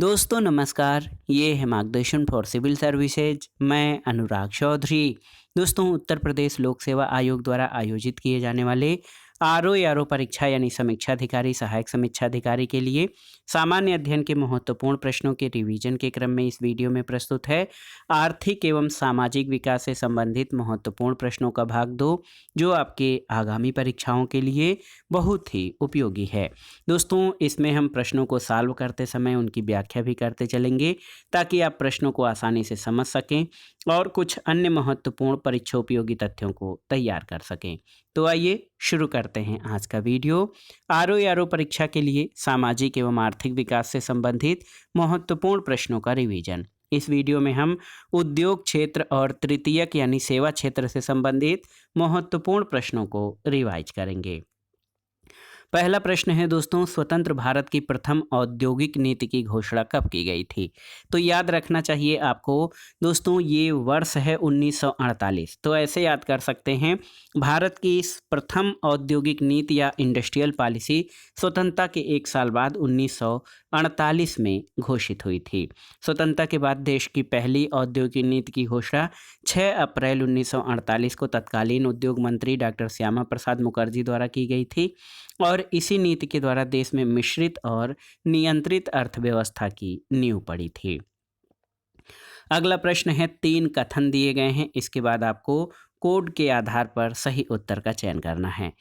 दोस्तों नमस्कार, ये है मार्गदर्शन फॉर सिविल सर्विसेज। मैं अनुराग चौधरी। दोस्तों उत्तर प्रदेश लोक सेवा आयोग द्वारा आयोजित किए जाने वाले आरओ परीक्षा यानी समीक्षा अधिकारी सहायक समीक्षा अधिकारी के लिए सामान्य अध्ययन के महत्वपूर्ण प्रश्नों के रिवीजन के क्रम में इस वीडियो में प्रस्तुत है आर्थिक एवं सामाजिक विकास से संबंधित महत्वपूर्ण प्रश्नों का भाग 2, जो आपके आगामी परीक्षाओं के लिए बहुत ही उपयोगी है। दोस्तों इसमें हम प्रश्नों को सॉल्व करते समय उनकी व्याख्या भी करते चलेंगे ताकि आप प्रश्नों को आसानी से समझ सकें और कुछ अन्य महत्वपूर्ण परीक्षा उपयोगी तथ्यों को तैयार कर सकें। तो आइए शुरू करते हैं आज का वीडियो। आरओ परीक्षा के लिए सामाजिक एवं आर्थिक विकास से संबंधित महत्वपूर्ण प्रश्नों का रिवीजन। इस वीडियो में हम उद्योग क्षेत्र और तृतीयक यानी सेवा क्षेत्र से संबंधित महत्वपूर्ण प्रश्नों को रिवाइज करेंगे। पहला प्रश्न है दोस्तों, स्वतंत्र भारत की प्रथम औद्योगिक नीति की घोषणा कब की गई थी? तो याद रखना चाहिए आपको दोस्तों, ये वर्ष है 1948। तो ऐसे याद कर सकते हैं, भारत की इस प्रथम औद्योगिक नीति या इंडस्ट्रियल पॉलिसी स्वतंत्रता के एक साल बाद 1948 में घोषित हुई थी। स्वतंत्रता के बाद देश की पहली औद्योगिक नीति की घोषणा 6 अप्रैल 1948 को तत्कालीन उद्योग मंत्री डॉक्टर श्यामा प्रसाद मुखर्जी द्वारा की गई थी और इसी नीति के द्वारा देश में मिश्रित और नियंत्रित अर्थव्यवस्था की नींव पड़ी थी। अगला प्रश्न है, 3 कथन दिए गए हैं, इसके बाद आपको कोड के आधार पर सही उत्तर का चयन करना है।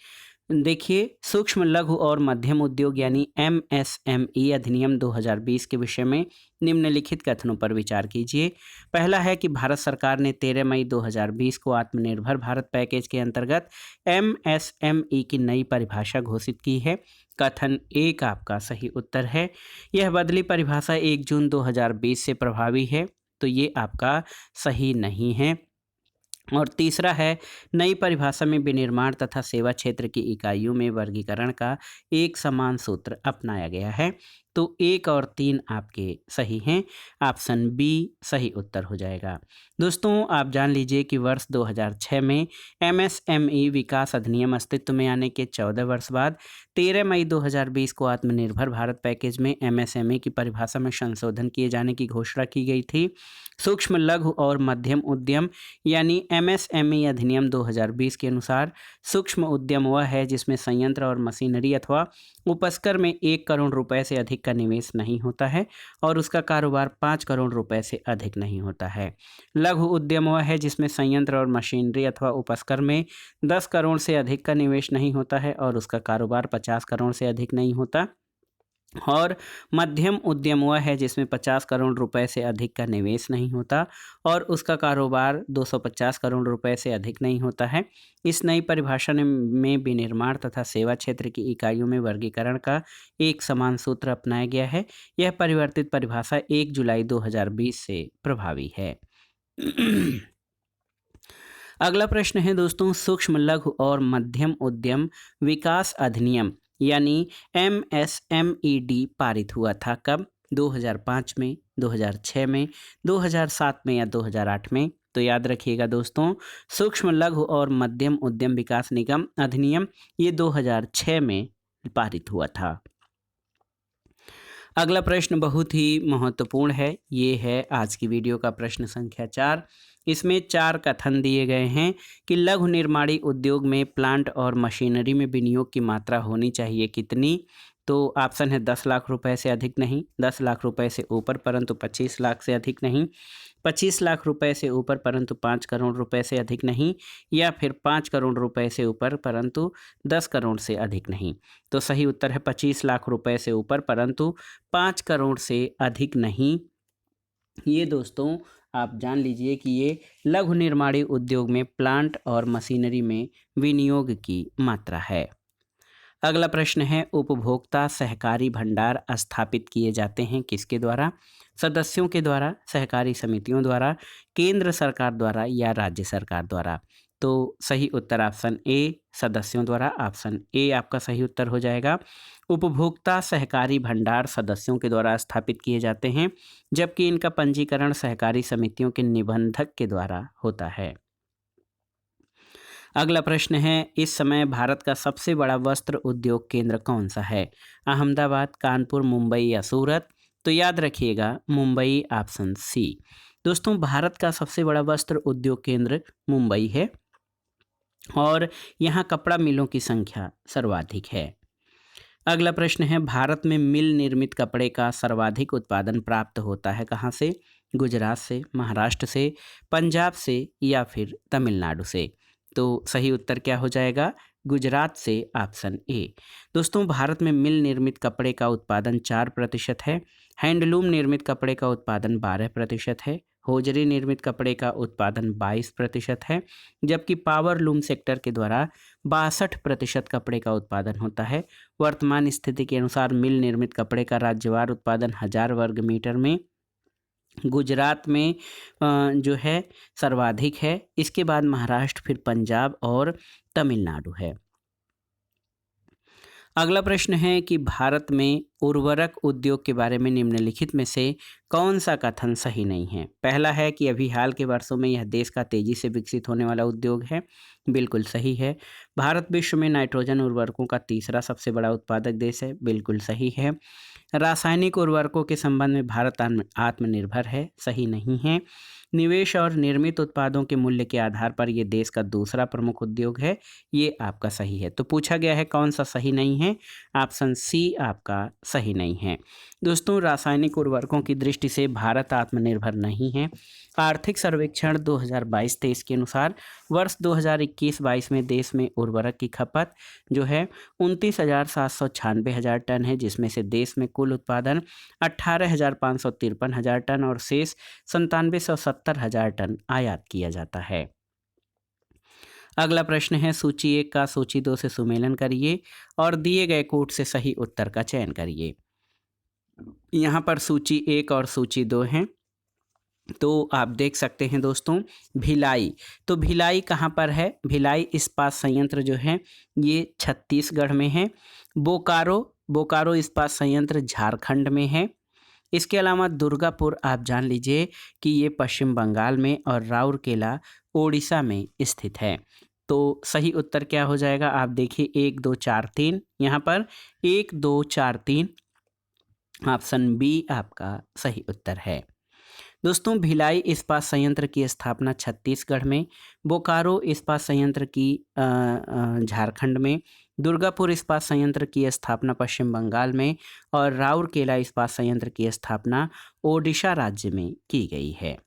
देखिए, सूक्ष्म लघु और मध्यम उद्योग यानी एमएसएमई अधिनियम 2020 के विषय में निम्नलिखित कथनों पर विचार कीजिए। पहला है कि भारत सरकार ने 13 मई 2020 को आत्मनिर्भर भारत पैकेज के अंतर्गत एमएसएमई की नई परिभाषा घोषित की है। कथन 1 आपका सही उत्तर है। यह बदली परिभाषा 1 जून 2020 से प्रभावी है, तो ये आपका सही नहीं है। और तीसरा है, नई परिभाषा में विनिर्माण तथा सेवा क्षेत्र की इकाइयों में वर्गीकरण का एक समान सूत्र अपनाया गया है। तो 1 और 3 आपके सही हैं। ऑप्शन बी सही उत्तर हो जाएगा। दोस्तों आप जान लीजिए कि वर्ष 2006 में एमएसएमई विकास अधिनियम अस्तित्व में आने के 14 वर्ष बाद 13 मई 2020 को आत्मनिर्भर भारत पैकेज में एमएसएमई की परिभाषा में संशोधन किए जाने की घोषणा की गई थी। सूक्ष्म लघु और मध्यम उद्यम यानी एमएसएमई अधिनियम 2020 के अनुसार सूक्ष्म उद्यम वह है जिसमें संयंत्र और मशीनरी अथवा उपस्कर में 1 करोड़ रुपए से अधिक का निवेश नहीं होता है और उसका कारोबार 5 करोड़ रुपए से अधिक नहीं होता है। लघु उद्यम वह है जिसमें संयंत्र और मशीनरी अथवा उपस्कर में 10 करोड़ से अधिक का निवेश नहीं होता है और उसका कारोबार 50 करोड़ से अधिक नहीं होता। और मध्यम उद्यम वह है जिसमें 50 करोड़ रुपए से अधिक का निवेश नहीं होता और उसका कारोबार 250 करोड़ रुपए से अधिक नहीं होता है। इस नई परिभाषा में विनिर्माण तथा सेवा क्षेत्र की इकाइयों में वर्गीकरण का एक समान सूत्र अपनाया गया है। यह परिवर्तित परिभाषा 1 जुलाई 2020 से प्रभावी है। अगला प्रश्न है दोस्तों, सूक्ष्म लघु और मध्यम उद्यम विकास अधिनियम यानी एमएसएमईडी पारित हुआ था कब? 2005 में, 2006 में, 2007 में या 2008 में? तो याद रखिएगा दोस्तों, सूक्ष्म लघु और मध्यम उद्यम विकास निगम अधिनियम ये 2006 में पारित हुआ था। अगला प्रश्न बहुत ही महत्वपूर्ण है, ये है आज की वीडियो का प्रश्न संख्या 4। इसमें 4 कथन दिए गए हैं कि लघु निर्माणी उद्योग में प्लांट और मशीनरी में विनियोग की मात्रा होनी चाहिए कितनी? तो ऑप्शन है 10 लाख रुपए से अधिक नहीं, 10 लाख रुपए से ऊपर परंतु 25 लाख से अधिक नहीं, 25 लाख रुपए से ऊपर परंतु 5 करोड़ रुपए से अधिक नहीं, या फिर 5 करोड़ रुपए से ऊपर परंतु 10 करोड़ से अधिक नहीं। तो सही उत्तर है 25 लाख रुपए से ऊपर परंतु 5 करोड़ से अधिक नहीं। ये दोस्तों आप जान लीजिए कि ये लघु निर्माणी उद्योग में प्लांट और मशीनरी में विनियोग की मात्रा है। अगला प्रश्न है, उपभोक्ता सहकारी भंडार स्थापित किए जाते हैं किसके द्वारा? सदस्यों के द्वारा, सहकारी समितियों द्वारा, केंद्र सरकार द्वारा या राज्य सरकार द्वारा? तो सही उत्तर ऑप्शन ए सदस्यों द्वारा। ऑप्शन ए आपका सही उत्तर हो जाएगा। उपभोक्ता सहकारी भंडार सदस्यों के द्वारा स्थापित किए जाते हैं, जबकि इनका पंजीकरण सहकारी समितियों के निबंधक के द्वारा होता है। अगला प्रश्न है, इस समय भारत का सबसे बड़ा वस्त्र उद्योग केंद्र कौन सा है? अहमदाबाद, कानपुर, मुंबई या सूरत? तो याद रखिएगा मुंबई ऑप्शन सी। दोस्तों भारत का सबसे बड़ा वस्त्र उद्योग केंद्र मुंबई है और यहाँ कपड़ा मिलों की संख्या सर्वाधिक है। अगला प्रश्न है, भारत में मिल निर्मित कपड़े का सर्वाधिक उत्पादन प्राप्त होता है कहाँ से? गुजरात से, महाराष्ट्र से, पंजाब से या फिर तमिलनाडु से? तो सही उत्तर क्या हो जाएगा? गुजरात से, ऑप्शन ए। दोस्तों भारत में मिल निर्मित कपड़े का उत्पादन 4% है, हैंडलूम निर्मित कपड़े का उत्पादन 12% है, होजरी निर्मित कपड़े का उत्पादन 22% है, जबकि पावर लूम सेक्टर के द्वारा 62% कपड़े का उत्पादन होता है। वर्तमान स्थिति के अनुसार मिल निर्मित कपड़े का राज्यवार उत्पादन 1000 वर्ग मीटर में गुजरात में जो है सर्वाधिक है, इसके बाद महाराष्ट्र, फिर पंजाब और तमिलनाडु है। अगला प्रश्न है कि भारत में उर्वरक उद्योग के बारे में निम्नलिखित में से कौन सा कथन सही नहीं है? पहला है कि अभी हाल के वर्षों में यह देश का तेजी से विकसित होने वाला उद्योग है, बिल्कुल सही है। भारत विश्व में नाइट्रोजन उर्वरकों का तीसरा सबसे बड़ा उत्पादक देश है, बिल्कुल सही है। रासायनिक उर्वरकों के संबंध में भारत आत्मनिर्भर है, सही नहीं है। निवेश और निर्मित उत्पादों के मूल्य के आधार पर यह देश का दूसरा प्रमुख उद्योग है, ये आपका सही है। तो पूछा गया है कौन सा सही नहीं है? ऑप्शन सी आपका सही नहीं है। दोस्तों रासायनिक उर्वरकों की दृष्टि से भारत आत्मनिर्भर नहीं है। आर्थिक सर्वेक्षण 2022-23 के अनुसार वर्ष 2021-22 में देश में उर्वरक की खपत जो है 29,796 टन है, जिसमें से देश में कुल उत्पादन 18,553 टन और शेष 97,170 टन आयात किया जाता है। अगला प्रश्न है, सूची 1 का सूची 2 से सुमेलन करिए और दिए गए कोट से सही उत्तर का चयन करिए। यहाँ पर सूची 1 और सूची 2 हैं, तो आप देख सकते हैं दोस्तों भिलाई। तो भिलाई कहाँ पर है? भिलाई इस्पात संयंत्र जो है ये छत्तीसगढ़ में है। बोकारो इस्पात संयंत्र झारखंड में है। इसके अलावा दुर्गापुर आप जान लीजिए कि ये पश्चिम बंगाल में और राउरकेला ओडिशा में स्थित है। तो सही उत्तर क्या हो जाएगा? आप देखिए 1 2 4 3, यहाँ पर 1 2 4 3, ऑप्शन बी आपका सही उत्तर है। दोस्तों भिलाई इस्पात संयंत्र की स्थापना छत्तीसगढ़ में, बोकारो इस्पात संयंत्र की झारखंड में, दुर्गापुर इस्पात संयंत्र की स्थापना पश्चिम बंगाल में और राउरकेला इस्पात संयंत्र की स्थापना ओडिशा राज्य में की गई है।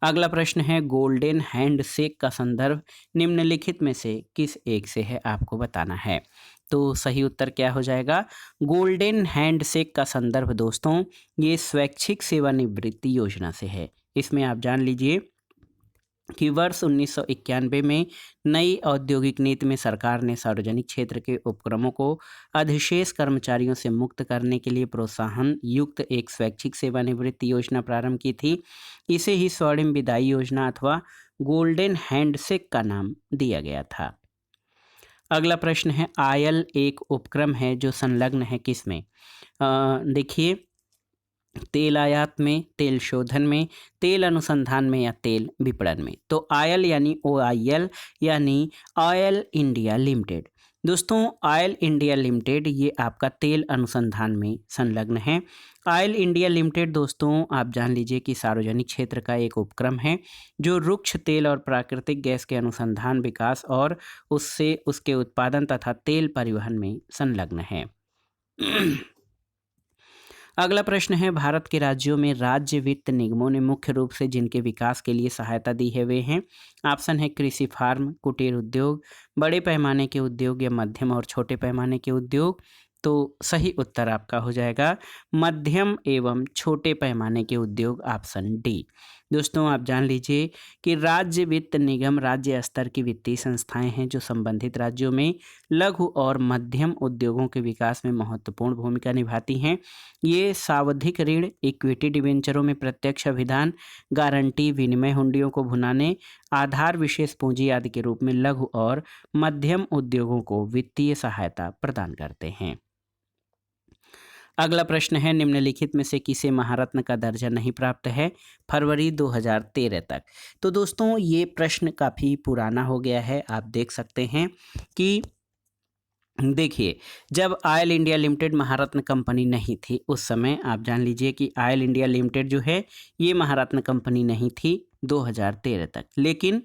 अगला प्रश्न है, गोल्डन हैंडशेक का संदर्भ निम्नलिखित में से किस एक से है? आपको बताना है। तो सही उत्तर क्या हो जाएगा? गोल्डन हैंडशेक का संदर्भ दोस्तों ये स्वैच्छिक सेवानिवृत्ति योजना से है। इसमें आप जान लीजिए कि वर्ष 1991 में नई औद्योगिक नीति में सरकार ने सार्वजनिक क्षेत्र के उपक्रमों को अधिशेष कर्मचारियों से मुक्त करने के लिए प्रोत्साहन युक्त एक स्वैच्छिक सेवानिवृत्ति योजना प्रारंभ की थी। इसे ही स्वर्णिम विदाई योजना अथवा गोल्डन हैंडशेक का नाम दिया गया था। अगला प्रश्न है, आयल एक उपक्रम है जो संलग्न है किसमें? देखिए तेल आयात में, तेल शोधन में, तेल अनुसंधान में या तेल विपणन में। तो आयल यानी OIL यानी ऑयल इंडिया लिमिटेड। दोस्तों ऑयल इंडिया लिमिटेड ये आपका तेल अनुसंधान में संलग्न है। ऑयल इंडिया लिमिटेड दोस्तों आप जान लीजिए कि सार्वजनिक क्षेत्र का एक उपक्रम है जो रुक्ष तेल और प्राकृतिक गैस के अनुसंधान, विकास और उससे उसके उत्पादन तथा तेल परिवहन में संलग्न है। अगला प्रश्न है, भारत के राज्यों में राज्य वित्त निगमों ने मुख्य रूप से जिनके विकास के लिए सहायता दी है वे हैं। ऑप्शन है कृषि, फार्म, कुटीर उद्योग, बड़े पैमाने के उद्योग या मध्यम और छोटे पैमाने के उद्योग। तो सही उत्तर आपका हो जाएगा मध्यम एवं छोटे पैमाने के उद्योग, ऑप्शन डी। दोस्तों आप जान लीजिए कि राज्य वित्त निगम राज्य स्तर की वित्तीय संस्थाएं हैं जो संबंधित राज्यों में लघु और मध्यम उद्योगों के विकास में महत्वपूर्ण भूमिका निभाती हैं। ये सावधिक ऋण, इक्विटी डिबेंचरों में प्रत्यक्ष अभिदान, गारंटी, विनिमय हुंडियों को भुनाने, आधार विशेष पूंजी आदि के रूप में लघु और मध्यम उद्योगों को वित्तीय सहायता प्रदान करते हैं। अगला प्रश्न है, निम्नलिखित में से किसे महारत्न का दर्जा नहीं प्राप्त है फरवरी 2013 तक? तो दोस्तों ये प्रश्न काफ़ी पुराना हो गया है। आप देख सकते हैं कि देखिए, जब ऑयल इंडिया लिमिटेड महारत्न कंपनी नहीं थी, उस समय आप जान लीजिए कि ऑयल इंडिया लिमिटेड जो है, ये महारत्न कंपनी नहीं थी 2013 तक। लेकिन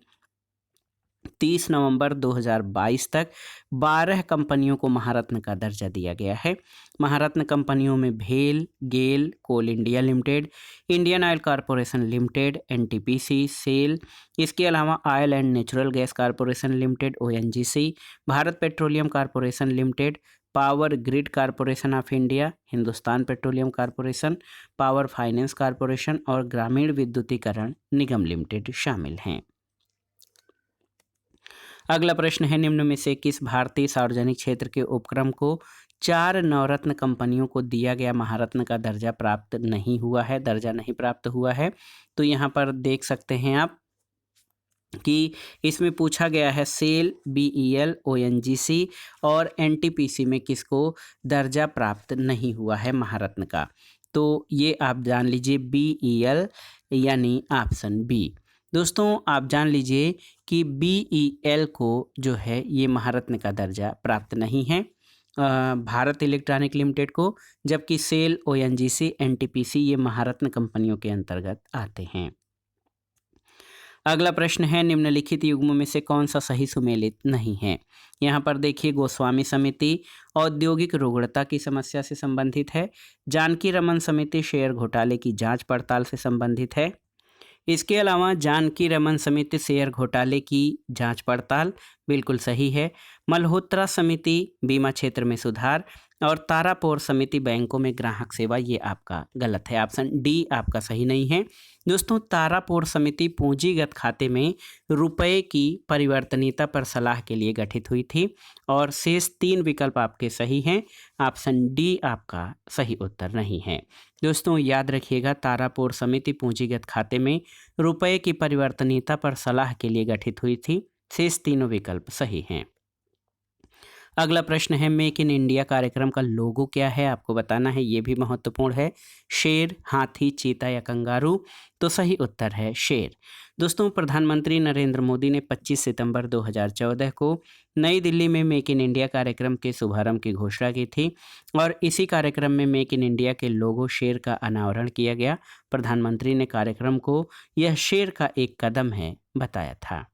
30 नवंबर 2022 तक 12 कंपनियों को महारत्न का दर्जा दिया गया है। महारत्न कंपनियों में भेल, GAIL, coal India limited, Indian oil corporation limited, NTPC, SAIL, इसके अलावा oil and natural gas corporation limited ONGC, Bharat petroleum corporation limited, power grid corporation of India, Hindustan petroleum corporation, power finance corporation और ग्रामीण विद्युतीकरण निगम लिमिटेड शामिल हैं। अगला प्रश्न है, निम्न में से किस भारतीय सार्वजनिक क्षेत्र के उपक्रम को 4 नवरत्न कंपनियों को दिया गया महारत्न का दर्जा प्राप्त नहीं हुआ है, दर्जा नहीं प्राप्त हुआ है? तो यहाँ पर देख सकते हैं आप कि इसमें पूछा गया है सेल, बीईएल, ओएनजीसी और एनटीपीसी में किसको दर्जा प्राप्त नहीं हुआ है महारत्न का? तो ये आप जान लीजिए बीईएल यानी ऑप्शन बी। दोस्तों आप जान लीजिए कि बीईएल को जो है ये महारत्न का दर्जा प्राप्त नहीं है भारत इलेक्ट्रॉनिक लिमिटेड को, जबकि सेल, ओएनजीसी, एनटीपीसी ये महारत्न कंपनियों के अंतर्गत आते हैं। अगला प्रश्न है, निम्नलिखित युग्मों में से कौन सा सही सुमेलित नहीं है? यहाँ पर देखिए, गोस्वामी समिति औद्योगिक रुग्णता की समस्या से संबंधित है। जानकी रमन समिति शेयर घोटाले की जांच पड़ताल से संबंधित है। इसके अलावा जानकी रमन समिति शेयर घोटाले की जांच पड़ताल बिल्कुल सही है। मल्होत्रा समिति बीमा क्षेत्र में सुधार और तारापोर समिति बैंकों में ग्राहक सेवा, ये आपका गलत है, ऑप्शन डी आपका सही नहीं है। दोस्तों तारापोर समिति पूंजीगत खाते में रुपए की परिवर्तनीयता पर सलाह के लिए गठित हुई थी और शेष 3 विकल्प आपके सही हैं, ऑप्शन डी आपका सही उत्तर नहीं है। दोस्तों याद रखिएगा, तारापोर समिति पूंजीगत खाते में रुपए की परिवर्तनीयता पर सलाह के लिए गठित हुई थी, शेष तीनों विकल्प सही हैं। अगला प्रश्न है, मेक इन इंडिया कार्यक्रम का लोगो क्या है? आपको बताना है, ये भी महत्वपूर्ण है। शेर, हाथी, चीता या कंगारू? तो सही उत्तर है शेर। दोस्तों प्रधानमंत्री नरेंद्र मोदी ने 25 सितंबर 2014 को नई दिल्ली में मेक इन इंडिया कार्यक्रम के शुभारंभ की घोषणा की थी और इसी कार्यक्रम में मेक इन इंडिया के लोगो शेर का अनावरण किया गया। प्रधानमंत्री ने कार्यक्रम को यह शेर का एक कदम है बताया था।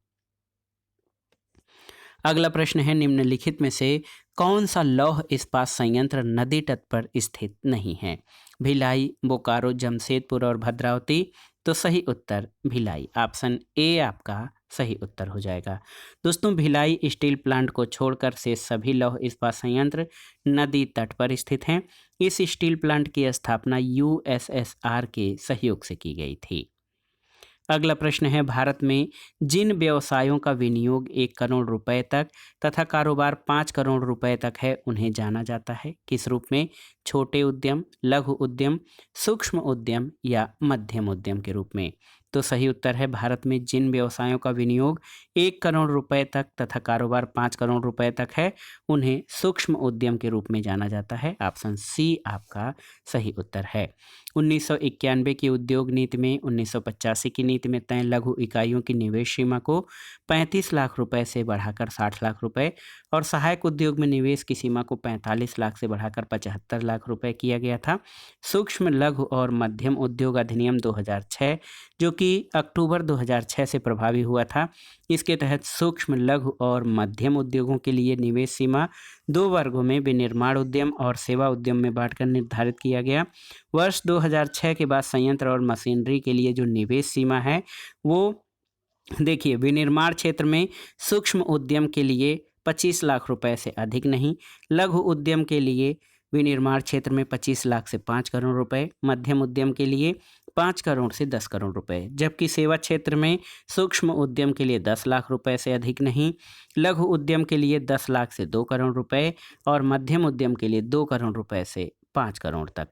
अगला प्रश्न है, निम्नलिखित में से कौन सा लौह इस्पात संयंत्र नदी तट पर स्थित नहीं है? भिलाई, बोकारो, जमशेदपुर और भद्रावती? तो सही उत्तर भिलाई, ऑप्शन ए आपका सही उत्तर हो जाएगा। दोस्तों भिलाई स्टील प्लांट को छोड़कर से सभी लौह इस्पात संयंत्र नदी तट पर स्थित हैं। इस स्टील प्लांट की स्थापना यूएसएसआर के सहयोग से की गई थी। अगला प्रश्न है, भारत में जिन व्यवसायों का विनियोग 1 करोड़ रुपए तक तथा कारोबार 5 करोड़ रुपए तक है, उन्हें जाना जाता है किस रूप में? छोटे उद्यम, लघु उद्यम, सूक्ष्म उद्यम या मध्यम उद्यम के रूप में? तो सही उत्तर है, भारत में जिन व्यवसायों का विनियोग 1 करोड़ रुपए तक तथा कारोबार 5 करोड़ रुपए तक है, उन्हें सूक्ष्म उद्यम के रूप में जाना जाता है, ऑप्शन सी आपका सही उत्तर है। 1991 की उद्योग नीति में 1985 की नीति में तय लघु इकाइयों की निवेश सीमा को 35 लाख रुपए से बढ़ाकर 60 लाख रुपए और सहायक उद्योग में निवेश की सीमा को 45 लाख से बढ़ाकर 75 लाख रुपए किया गया था। सूक्ष्म लघु और मध्यम उद्योग अधिनियम 2006 जो कि अक्टूबर 2006 से प्रभावी हुआ था, इसके तहत सूक्ष्म लघु और मध्यम उद्योगों के लिए निवेश सीमा 2 वर्गों में विनिर्माण उद्यम और सेवा उद्यम में बांटकर निर्धारित किया गया। वर्ष 2006 के बाद संयंत्र और मशीनरी के लिए जो निवेश सीमा है वो देखिए, विनिर्माण क्षेत्र में सूक्ष्म उद्यम के लिए 25 लाख रुपए से अधिक नहीं, लघु उद्यम के लिए विनिर्माण क्षेत्र में 25 लाख से 5 करोड़ रुपए, मध्यम उद्यम के लिए 5 करोड़ से 10 करोड़ रुपए, जबकि सेवा क्षेत्र में सूक्ष्म उद्यम के लिए 10 लाख रुपए से अधिक नहीं, लघु उद्यम के लिए 10 लाख से 2 करोड़ रुपए और मध्यम उद्यम के लिए 2 करोड़ रुपए से 5 करोड़ तक।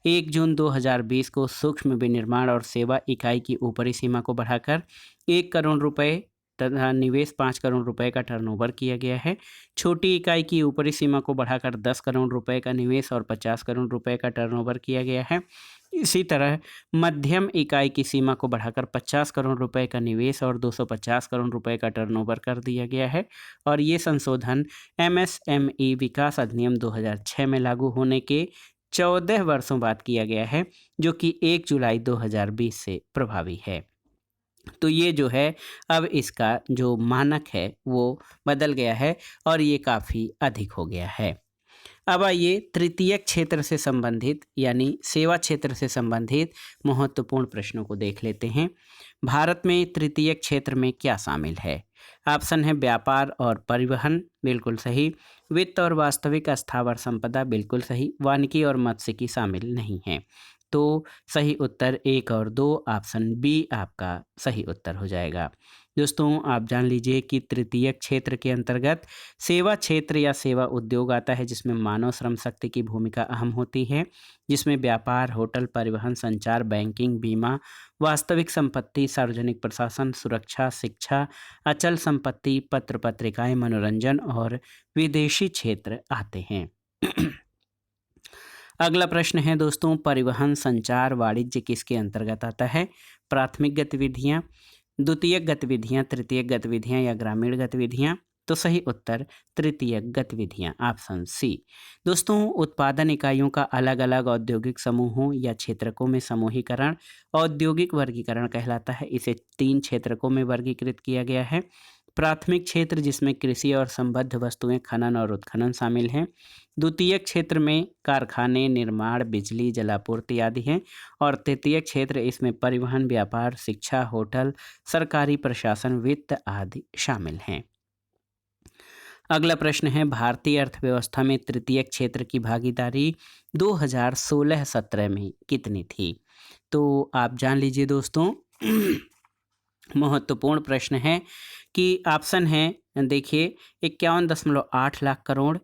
1 जून 2020 को सूक्ष्म विनिर्माण और सेवा इकाई की ऊपरी सीमा को बढ़ाकर 1 करोड़ रुपए तथा निवेश 5 करोड़ रुपए का टर्नओवर किया गया है। छोटी इकाई की ऊपरी सीमा को बढ़ाकर 10 करोड़ रुपए का निवेश और 50 करोड़ रुपए का टर्नओवर किया गया है। इसी तरह मध्यम इकाई की सीमा को बढ़ाकर 50 करोड़ रुपए का निवेश और 250 करोड़ रुपए का टर्नओवर कर दिया गया है। और ये संशोधन एमएसएमई विकास अधिनियम 2006 में लागू होने के 14 वर्षों बाद किया गया है, जो कि 1 जुलाई 2020 से प्रभावी है। तो ये जो है अब इसका जो मानक है वो बदल गया है और ये काफ़ी अधिक हो गया है। अब आइए तृतीयक क्षेत्र से संबंधित यानी सेवा क्षेत्र से संबंधित महत्वपूर्ण प्रश्नों को देख लेते हैं। भारत में तृतीयक क्षेत्र में क्या शामिल है? ऑप्शन है व्यापार और परिवहन, बिल्कुल सही। वित्त और वास्तविक स्थावर संपदा, बिल्कुल सही। वानिकी और मत्स्यिकी शामिल नहीं है। तो सही उत्तर 1 और 2, ऑप्शन बी आपका सही उत्तर हो जाएगा। दोस्तों, आप जान लीजिए कि तृतीयक क्षेत्र के अंतर्गत सेवा क्षेत्र या सेवा उद्योग आता है, जिसमें मानव श्रम शक्ति की भूमिका अहम होती है, जिसमें व्यापार, होटल, परिवहन, संचार, बैंकिंग, बीमा, वास्तविक संपत्ति, सार्वजनिक प्रशासन, सुरक्षा, शिक्षा, अचल संपत्ति, पत्र पत्रिकाएं, मनोरंजन और विदेशी क्षेत्र आते हैं। अगला प्रश्न है दोस्तों, परिवहन, संचार, वाणिज्य किसके अंतर्गत आता है? प्राथमिक गतिविधियां, द्वितीयक गतिविधियां, तृतीयक गतिविधियां या ग्रामीण गतिविधियां? तो सही उत्तर तृतीयक गतिविधियां, ऑप्शन सी। दोस्तों, उत्पादन इकाइयों का अलग अलग औद्योगिक समूहों या क्षेत्रकों में समूहीकरण औद्योगिक वर्गीकरण कहलाता है। इसे 3 क्षेत्रकों में वर्गीकृत किया गया है। प्राथमिक क्षेत्र, जिसमें कृषि और संबद्ध वस्तुएं, खनन और उत्खनन शामिल हैं। द्वितीयक क्षेत्र में कारखाने, निर्माण, बिजली, जलापूर्ति आदि हैं। और तृतीयक क्षेत्र, इसमें परिवहन, व्यापार, शिक्षा, होटल, सरकारी प्रशासन, वित्त आदि शामिल हैं। अगला प्रश्न है, भारतीय अर्थव्यवस्था में तृतीयक क्षेत्र की भागीदारी 2016-17 में कितनी थी? तो आप जान लीजिए दोस्तों, महत्वपूर्ण प्रश्न है कि ऑप्शन है, देखिए 51.8 लाख करोड़,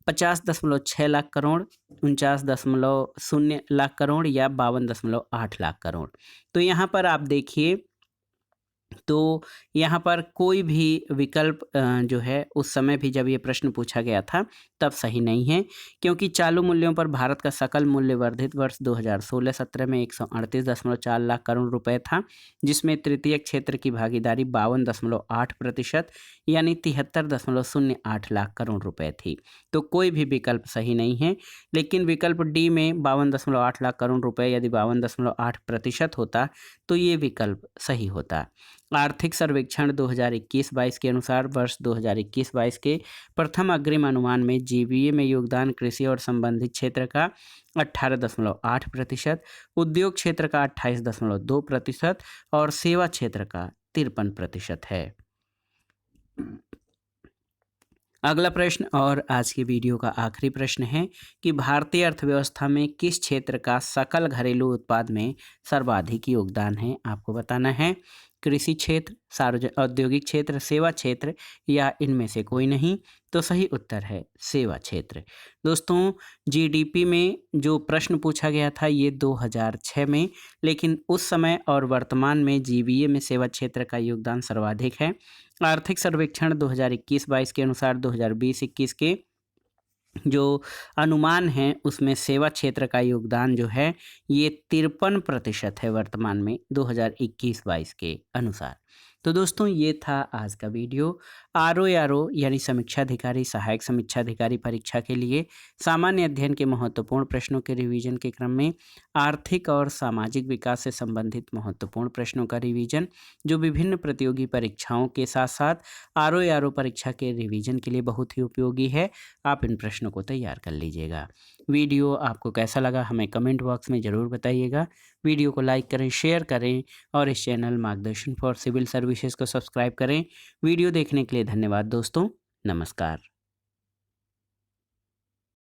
50.6 लाख करोड़, 49.0 लाख करोड़ या 52.8 लाख करोड़। तो यहाँ पर आप देखिए, तो यहाँ पर कोई भी विकल्प जो है उस समय भी जब ये प्रश्न पूछा गया था तब सही नहीं है, क्योंकि चालू मूल्यों पर भारत का सकल मूल्य वर्धित वर्ष 2016-17 में 138.4 लाख करोड़ रुपए था, जिसमें तृतीय क्षेत्र की भागीदारी 52.8% यानी 73.08 लाख करोड़ रुपए थी। तो कोई भी विकल्प सही नहीं है, लेकिन विकल्प डी में 52.8 लाख करोड़ रुपए यदि 52.8% होता तो ये विकल्प सही होता। आर्थिक सर्वेक्षण 2021-22 के अनुसार वर्ष 2021-22 के प्रथम अग्रिम अनुमान में जीवीए में योगदान कृषि और संबंधित क्षेत्र का 18.8%, उद्योग क्षेत्र का 28.2% और सेवा क्षेत्र का 53% है। अगला प्रश्न और आज की वीडियो का आखिरी प्रश्न है कि भारतीय अर्थव्यवस्था में किस क्षेत्र का सकल घरेलू उत्पाद में सर्वाधिक योगदान है? आपको बताना है कृषि क्षेत्र, सार्वजनिक औद्योगिक क्षेत्र, सेवा क्षेत्र या इनमें से कोई नहीं। तो सही उत्तर है सेवा क्षेत्र। दोस्तों, जीडीपी में जो प्रश्न पूछा गया था ये 2006 में, लेकिन उस समय और वर्तमान में जीवीए में सेवा क्षेत्र का योगदान सर्वाधिक है। आर्थिक सर्वेक्षण 2021-22 के अनुसार 2020-21 के जो अनुमान है उसमें सेवा क्षेत्र का योगदान जो है ये 53% है वर्तमान में 2021-22 के अनुसार। तो दोस्तों, ये था आज का वीडियो। आरओ यानी समीक्षा अधिकारी, सहायक समीक्षा अधिकारी परीक्षा के लिए सामान्य अध्ययन के महत्वपूर्ण प्रश्नों के रिवीजन के क्रम में आर्थिक और सामाजिक विकास से संबंधित महत्वपूर्ण प्रश्नों का रिवीजन, जो विभिन्न प्रतियोगी परीक्षाओं के साथ साथ आरओ परीक्षा के रिवीजन के लिए बहुत ही उपयोगी है। आप इन प्रश्नों को तैयार कर लीजिएगा। वीडियो आपको कैसा लगा हमें कमेंट बॉक्स में ज़रूर बताइएगा। वीडियो को लाइक करें, शेयर करें और इस चैनल मार्गदर्शन फॉर सिविल सर्विसेज को सब्सक्राइब करें। वीडियो देखने के लिए धन्यवाद दोस्तों। नमस्कार।